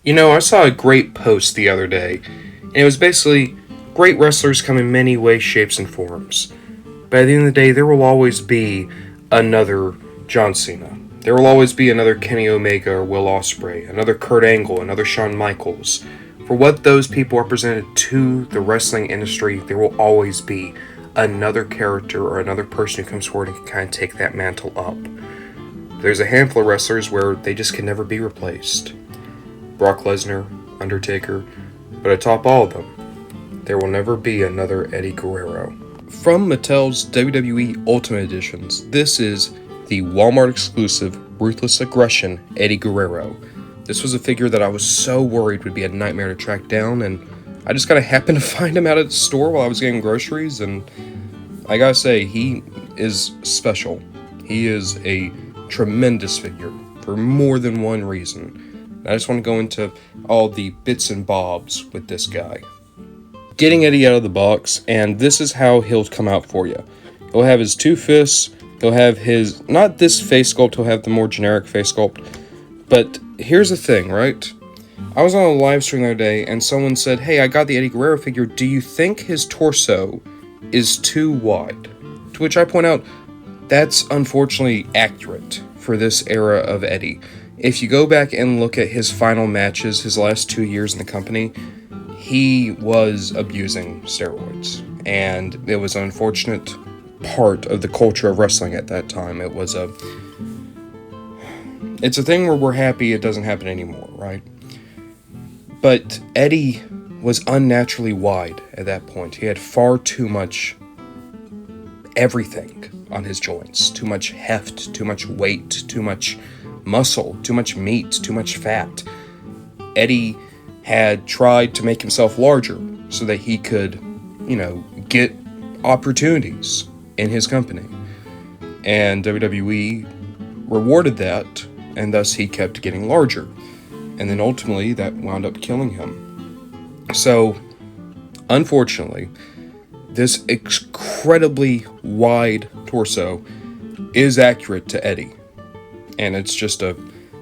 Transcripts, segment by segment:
I saw a great post the other day, and it was basically great wrestlers come in many ways, shapes, and forms. But at the end of the day, there will always be another John Cena. There will always be another Kenny Omega or Will Ospreay, another Kurt Angle, another Shawn Michaels. For what those people represented to the wrestling industry, there will always be another character or another person who comes forward and can kind of take that mantle up. There's a handful of wrestlers where they just can never be replaced. Brock Lesnar, Undertaker, but atop all of them, there will never be another Eddie Guerrero. From Mattel's WWE Ultimate Editions, this is the Walmart exclusive Ruthless Aggression Eddie Guerrero. This was a figure that I was so worried would be a nightmare to track down, and I just kind of happened to find him out at the store while I was getting groceries, and I gotta say, he is special. He is a tremendous figure for more than one reason. I just want to go into all the bits and bobs with this guy. Getting Eddie out of the box, and this is how he'll come out for you. He'll have his two fists, he'll have his, not this face sculpt, he'll have the more generic face sculpt. But here's the thing, right? I was on a live stream the other day, and someone said, hey, I got the Eddie Guerrero figure, do you think his torso is too wide? To which I point out, that's unfortunately accurate for this era of Eddie. If you go back and look at his final matches, his last 2 years in the company, he was abusing steroids. And it was an unfortunate part of the culture of wrestling at that time. It's a thing where we're happy it doesn't happen anymore, right? But Eddie was unnaturally wide at that point. He had far too much everything on his joints. Too much heft, too much weight, too much muscle, too much meat, too much fat. Eddie had tried to make himself larger so that he could, get opportunities in his company. And WWE rewarded that, and thus he kept getting larger. And then ultimately that wound up killing him. So, unfortunately, this incredibly wide torso is accurate to Eddie. And it's just a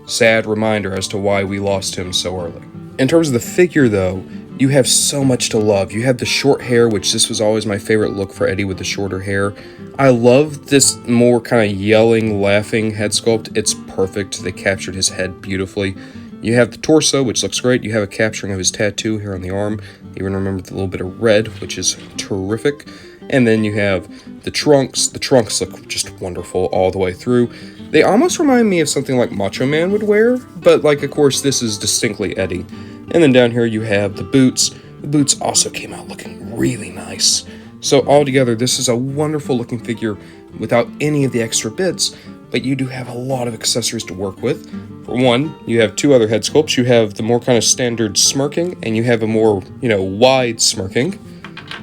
sad reminder as to why we lost him so early. In terms of the figure, though, you have so much to love. You have the short hair, which this was always my favorite look for Eddie with the shorter hair. I love this more kind of yelling, laughing head sculpt. It's perfect. They captured his head beautifully. You have the torso, which looks great. You have a capturing of his tattoo here on the arm. Even remember the little bit of red, which is terrific. And then you have the trunks. The trunks look just wonderful all the way through. They almost remind me of something like Macho Man would wear, but of course, this is distinctly Eddie. And then down here you have the boots. The boots also came out looking really nice. So altogether, this is a wonderful looking figure without any of the extra bits, but you do have a lot of accessories to work with. For one, you have two other head sculpts. You have the more kind of standard smirking, and you have a more, wide smirking.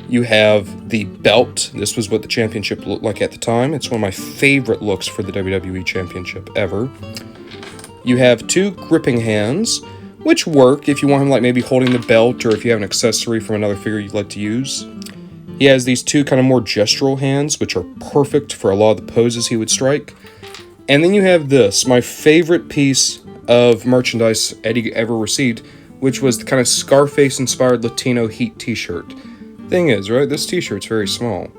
You have the belt. This was what the championship looked like at the time. It's one of my favorite looks for the WWE Championship ever. You have two gripping hands, which work if you want him maybe holding the belt, or if you have an accessory from another figure you'd like to use. He has these two kind of more gestural hands, which are perfect for a lot of the poses he would strike. And then you have this, my favorite piece of merchandise Eddie ever received, which was the kind of Scarface-inspired Latino Heat t-shirt. Thing is, right, this t-shirt's very small,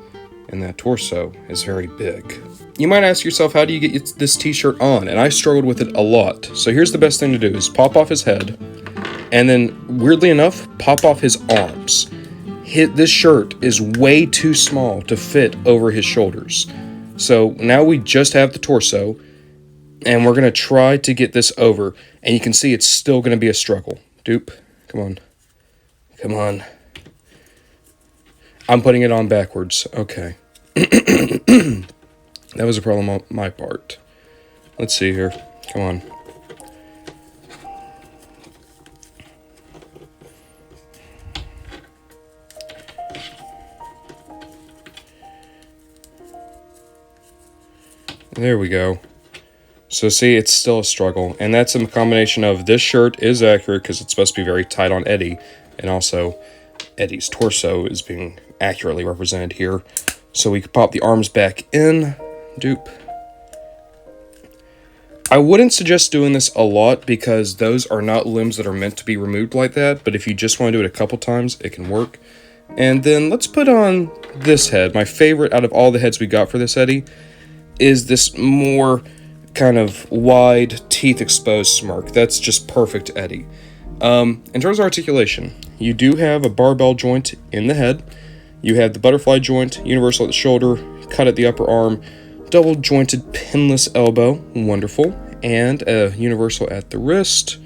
and that torso is very big. You might ask yourself, how do you get this t-shirt on? And I struggled with it a lot. So here's the best thing to do, is pop off his head, and then, weirdly enough, pop off his arms. This shirt is way too small to fit over his shoulders. So now we just have the torso, and we're going to try to get this over, and you can see it's still going to be a struggle. Dupe, come on. Come on. I'm putting it on backwards. Okay. That was a problem on my part. Let's see here. Come on. There we go. So see, it's still a struggle. And that's a combination of this shirt is accurate because it's supposed to be very tight on Eddie. And also, Eddie's torso is being accurately represented here. So we can pop the arms back in. Dupe. I wouldn't suggest doing this a lot because those are not limbs that are meant to be removed like that, but if you just want to do it a couple times, it can work. And then let's put on this head. My favorite out of all the heads we got for this Eddie is this more kind of wide, teeth exposed smirk. That's just perfect Eddie. In terms of articulation, you do have a barbell joint in the head. You have the butterfly joint, universal at the shoulder, cut at the upper arm, double jointed pinless elbow, wonderful, and a universal at the wrist.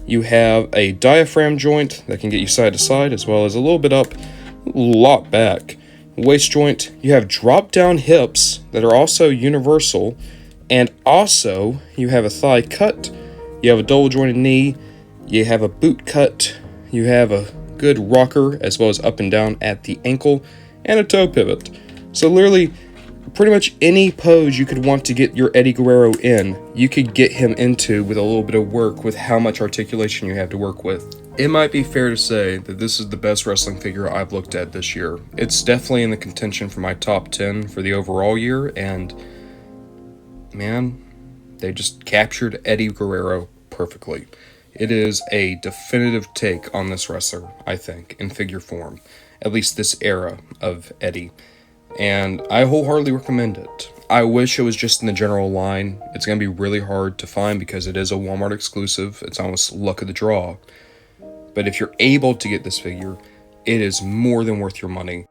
You have a diaphragm joint that can get you side to side, as well as a little bit up, a lot back. Waist joint, you have drop down hips that are also universal, and also you have a thigh cut, you have a double jointed knee, you have a boot cut, you have a good rocker as well as up and down at the ankle, and a toe pivot. So literally, pretty much any pose you could want to get your Eddie Guerrero in, you could get him into with a little bit of work with how much articulation you have to work with. It might be fair to say that this is the best wrestling figure I've looked at this year. It's definitely in the contention for my top 10 for the overall year, and man, they just captured Eddie Guerrero perfectly. It is a definitive take on this wrestler, I think, in figure form. At least this era of Eddie. And I wholeheartedly recommend it. I wish it was just in the general line. It's going to be really hard to find because it is a Walmart exclusive. It's almost luck of the draw. But if you're able to get this figure, it is more than worth your money.